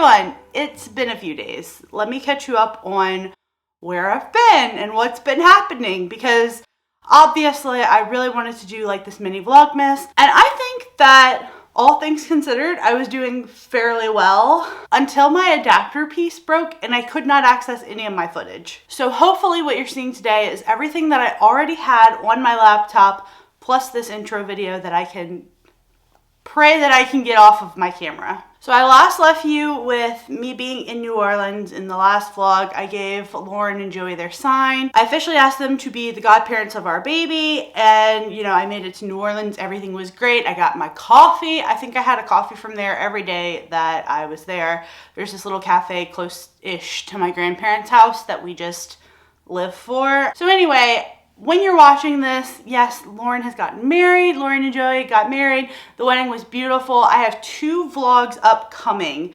everyone, it's been a few days. Let me catch you up on where I've been and what's been happening, because obviously I really wanted to do like this mini Vlogmas, and I think that all things considered, I was doing fairly well until my adapter piece broke and I could not access any of my footage. So hopefully what you're seeing today is everything that I already had on my laptop, plus this intro video that I can pray that I can get off of my camera. So I last left you with me being in New Orleans. In the last vlog, I gave Lauren and Joey their sign. I officially asked them to be the godparents of our baby, and you know, I made it to New Orleans. Everything was great. I got my coffee. I think I had a coffee from there every day that I was there. There's this little cafe close-ish to my grandparents' house that we just live for. So anyway, when you're watching this, yes, Lauren has gotten married. Lauren and Joey got married. The wedding was beautiful. I have 2 vlogs upcoming.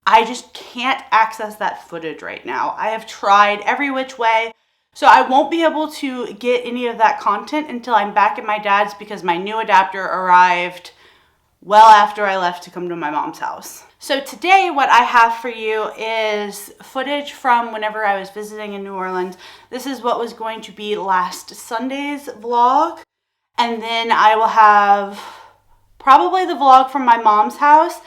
I just can't access that footage right now. I have tried every which way. So I won't be able to get any of that content until I'm back at my dad's, because my new adapter arrived well after I left to come to my mom's house. So today what I have for you is footage from whenever I was visiting in New Orleans. This is what was going to be last Sunday's vlog. And then I will have probably the vlog from my mom's house.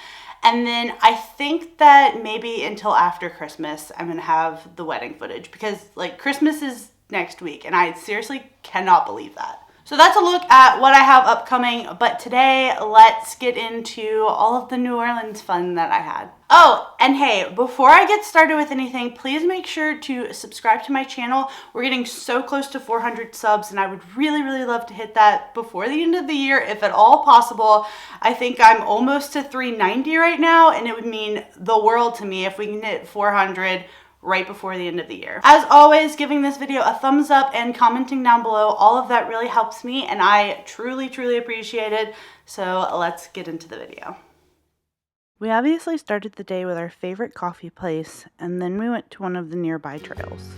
And then I think that maybe until after Christmas, I'm gonna have the wedding footage, because like Christmas is next week and I seriously cannot believe that. So that's a look at what I have upcoming, but today let's get into all of the New Orleans fun that I had. Oh, and hey, before I get started with anything, please make sure to subscribe to my channel. We're getting so close to 400 subs, and I would really love to hit that before the end of the year, if at all possible. I think I'm almost to 390 right now, and it would mean the world to me if we can hit 400 right before the end of the year. As always, giving this video a thumbs up and commenting down below, all of that really helps me and I truly appreciate it. So let's get into the video. We obviously started the day with our favorite coffee place, and then we went to one of the nearby trails.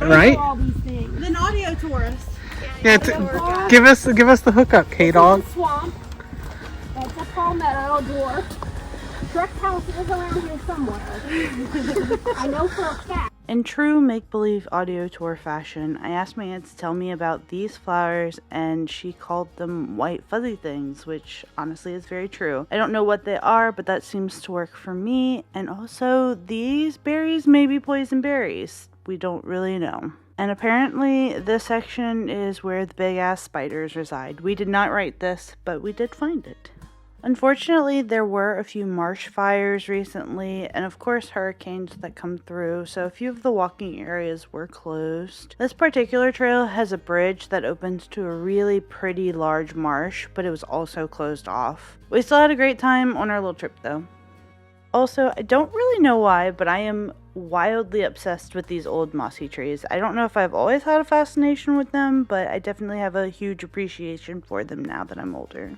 Right? An audio tourist. Yeah, give us the hookup, K-Dog. Swamp. That's a palmetto dwarf. Shrek's house is around here somewhere. I know for a fact. In true make-believe audio tour fashion, I asked my aunt to tell me about these flowers, and she called them white fuzzy things, which honestly is very true. I don't know what they are, but that seems to work for me. And also, these berries may be poison berries. We don't really know. And apparently this section is where the big ass spiders reside. We did not write this, but we did find it. Unfortunately, there were a few marsh fires recently, and of course hurricanes that come through, so a few of the walking areas were closed. This particular trail has a bridge that opens to a really pretty large marsh, but it was also closed off. We still had a great time on our little trip though. Also, I don't really know why, but I am wildly obsessed with these old mossy trees. I don't know if I've always had a fascination with them, but I definitely have a huge appreciation for them now that I'm older.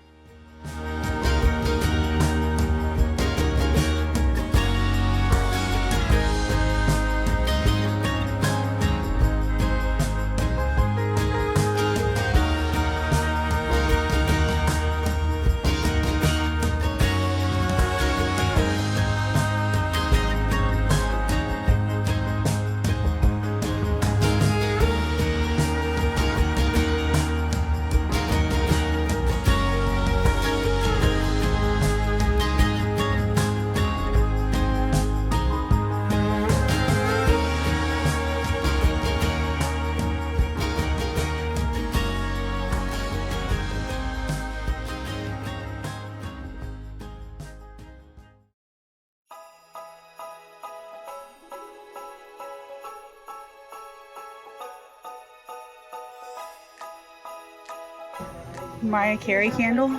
Mariah Carey candle.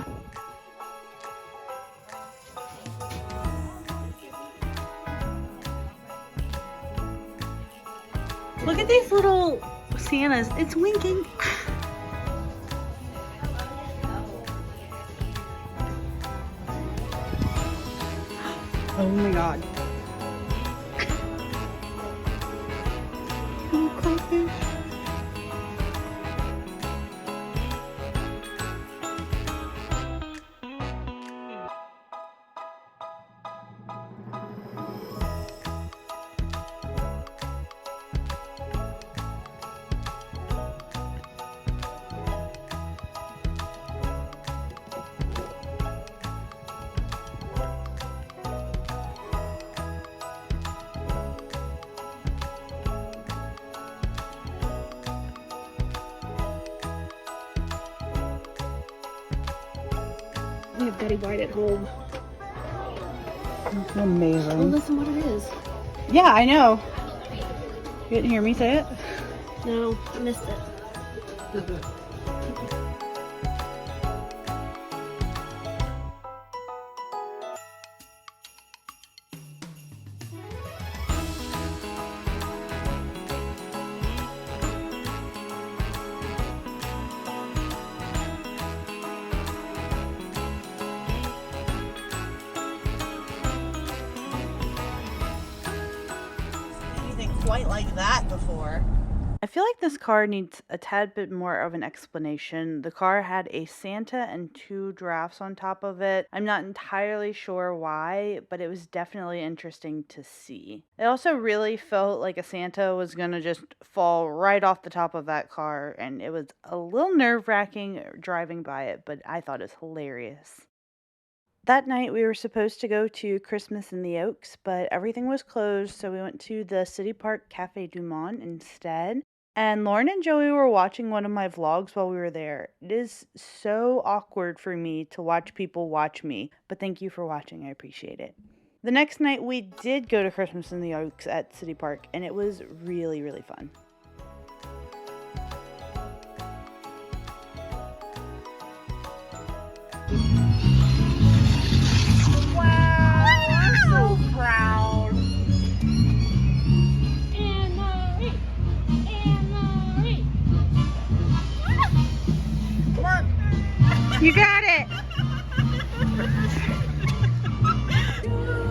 Look at these little Santas. It's winking. Oh my god. Little crawfish. We have Betty White at home. Amazing. Well, listen what it is. Yeah, I know. You didn't hear me say it? No, I missed it. Quite like that before. I feel like this car needs a tad bit more of an explanation. The car had a Santa and 2 giraffes on top of it. I'm not entirely sure why, but it was definitely interesting to see. It also really felt like a Santa was gonna just fall right off the top of that car, and it was a little nerve-wracking driving by it, but I thought it was hilarious. That night we were supposed to go to Christmas in the Oaks, but everything was closed, so we went to the City Park Cafe du Monde instead. And Lauren and Joey were watching one of my vlogs while we were there. It is so awkward for me to watch people watch me, but thank you for watching, I appreciate it. The next night we did go to Christmas in the Oaks at City Park, and it was really, really fun. You got it!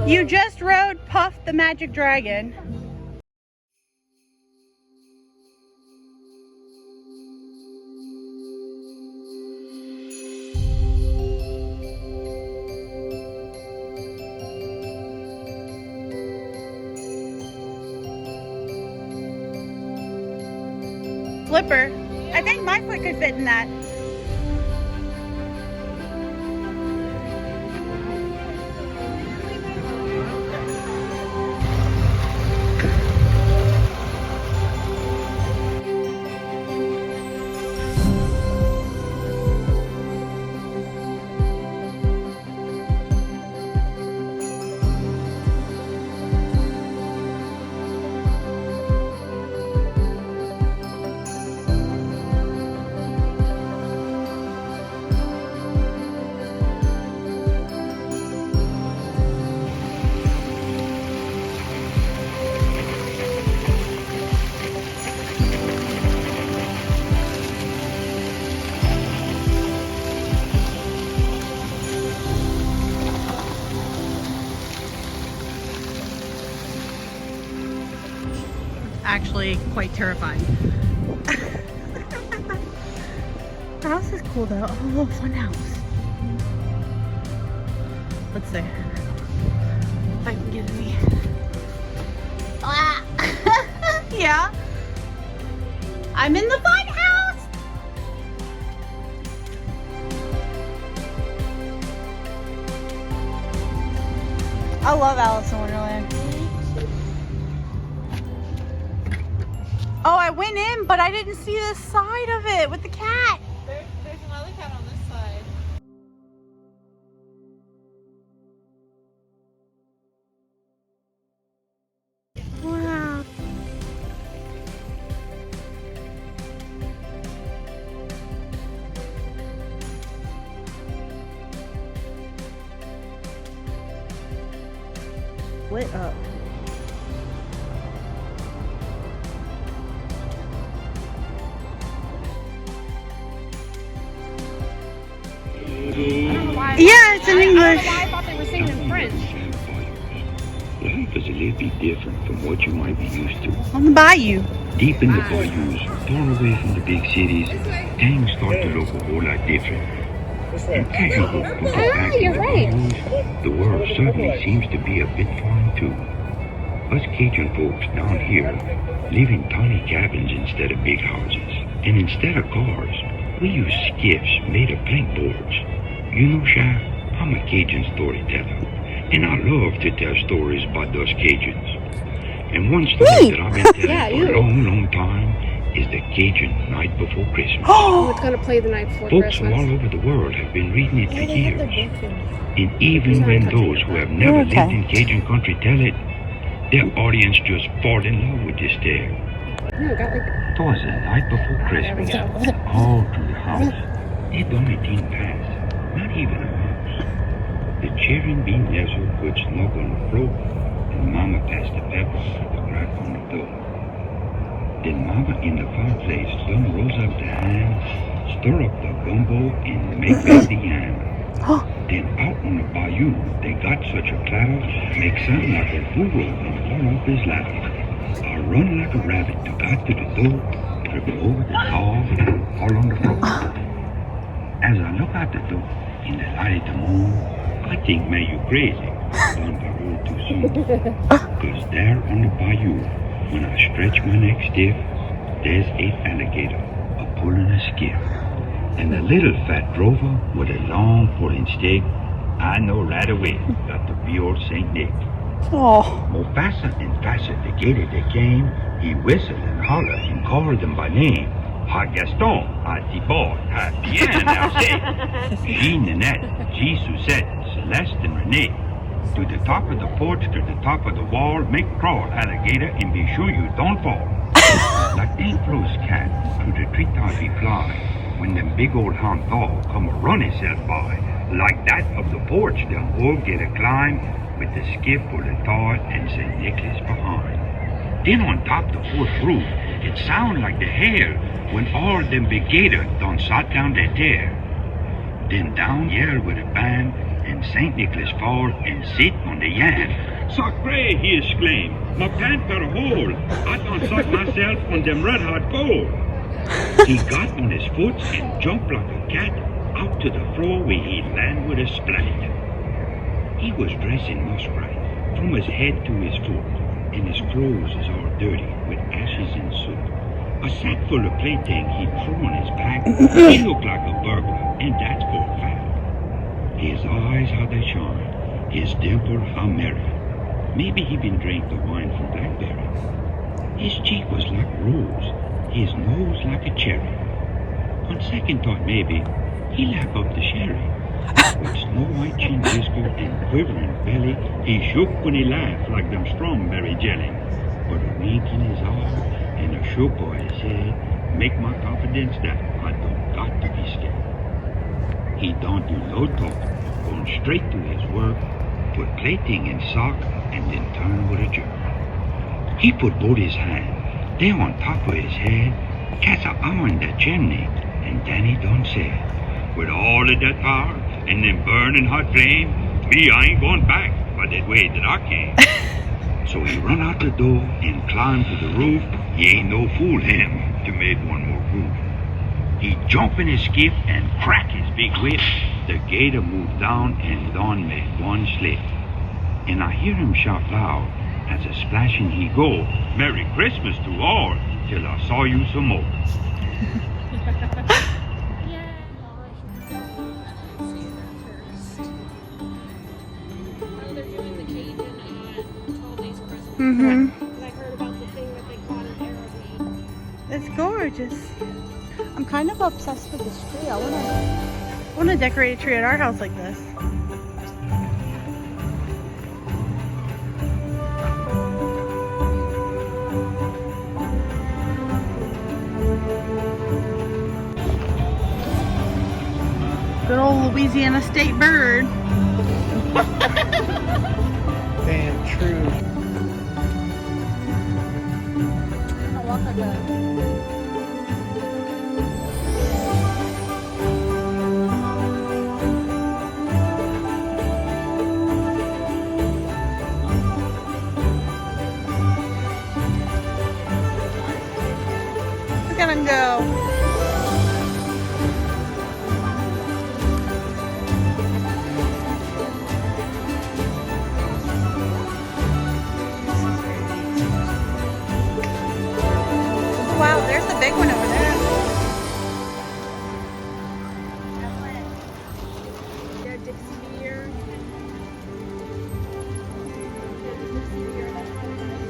You just rode Puff the Magic Dragon. Flipper. I think my foot could fit in that. Actually quite terrifying. The house is cool though. Oh, fun house. Let's see if I can get any. Ah. Yeah. I'm in the fun house. I love Alice in Wonderland. Oh, I went in, but I didn't see the side of it with the cat. There's another cat on this side. Wow. lit up. Yeah, it's in English. I thought they were singing in French. Life is a little bit different from what you might be used to. On the bayou. Deep in the bayous, far away from the big cities, things start to look a whole lot different. And as you go further back in the bayous, the world suddenly seems to be a bit foreign too. Us Cajun folks down here live in tiny cabins instead of big houses. And instead of cars, we use skiffs made of plank boards. You know, Sha, I'm a Cajun storyteller, and I love to tell stories about those Cajuns. And one story that I've been telling for a long, long time is the Cajun Night Before Christmas. Oh, it's gonna play the night before Folks Christmas. all over the world have been reading it for years. And even when those who have never lived in Cajun country tell it, their audience just fall in love with this tale. No, got like... Twas the night before Christmas, all through the house. It only didn't pass, not even a mouse. The children being nestled would snug on the floor, and Mama passed the pepper at the crack on the door. Then Mama in the fireplace done rose up the ham, stir up the gumbo, and make up the yam. Then out on the bayou, they got such a clatter, make sound like a bull and fall off his ladder. I run like a rabbit to got to the door, tripping over the dog and fall on the floor. As I look out the door in the light of the moon, I think, man, you crazy. Gone by road too soon. Cause there on the bayou, when I stretch my neck stiff, there's an alligator a-pulling a skiff. And a little fat drover with a long pulling stick, I know right away got to be old Saint Nick. Oh. More faster and faster the gator they came, he whistled and hollered and called them by name. Ha Gaston, ha Thibault, ha Bien, Alcé, Jean Nanette, G Suzette, Celeste and Renee. To the top of the porch, to the top of the wall, make crawl, alligator, and be sure you don't fall. Like Dave Flo's cat, through the treetops he fly, when them big old hound dog come a run himself by. Like that of the porch, them all get a climb, with the skiff full of tar and St. Nicholas behind. Then on top the porch roof, it sound like the hair when all them big gators done sat down their tear. Then down here with a band, and St. Nicholas fall and sit on the yan. Sacre, he exclaimed, my pants got a hole. I done suck myself on them red hot pole. He got on his foot and jumped like a cat out to the floor where he land with a splat. He was dressed in muskrat, from his head to his foot, and his clothes is all dirty with ashes and soot. A sack full of plaything he threw on his back. He looked like a burglar, and that's for a fact. His eyes, how they shine, his dimple, how merry. Maybe he been drank the wine from blackberry. His cheek was like rose, his nose like a cherry. On second thought, maybe he lap up the sherry. With snow white chin whisker and quivering belly, he shook when he laughed like them strawberry jelly. But a wink in his eye and a shook of his head make my confidence that I don't got to be scared. He don't do no talk, going straight to his work, put plaything in sock, and then turn with a jerk. He put both his hands there on top of his head, cast an eye on the chimney, and then he done said, with all of that power and them burning hot flame, me, I ain't going back by that way that I came. So he run out the door and climbed to the roof. He ain't no fool him to make one more move. He jump in his skiff and crack his big whip. The gator moved down and Don made one slip. And I hear him shout loud as a splashing he go, Merry Christmas to all, till I saw you some more. Mm-hmm. I heard about the thing that they caught in Arabic. It's gorgeous. I'm kind of obsessed with this tree. I want to decorate a tree at our house like this. Good old Louisiana state bird. Damn true. I'll walk like that. Look at him go. Wow, there's the big one over there. Yeah, Dixie beer. Yeah, the Dixie beer. That's probably nice.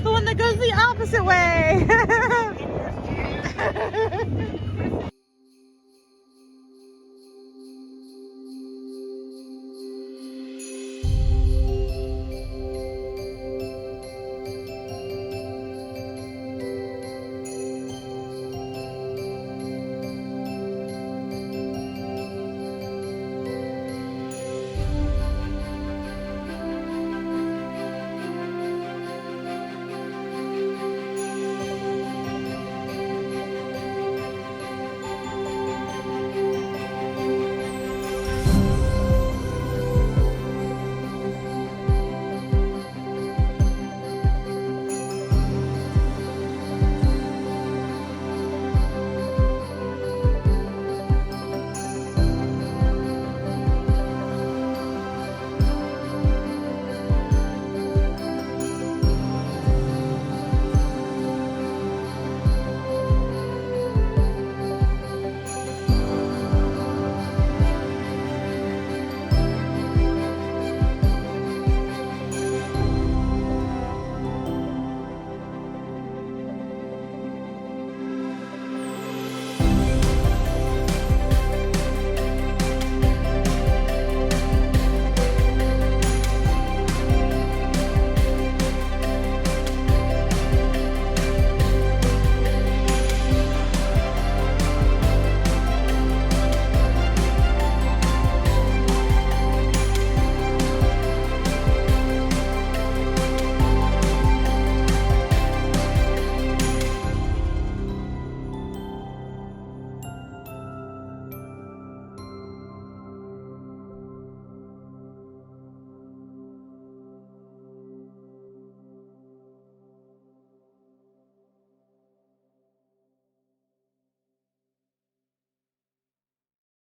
The one that goes the opposite way.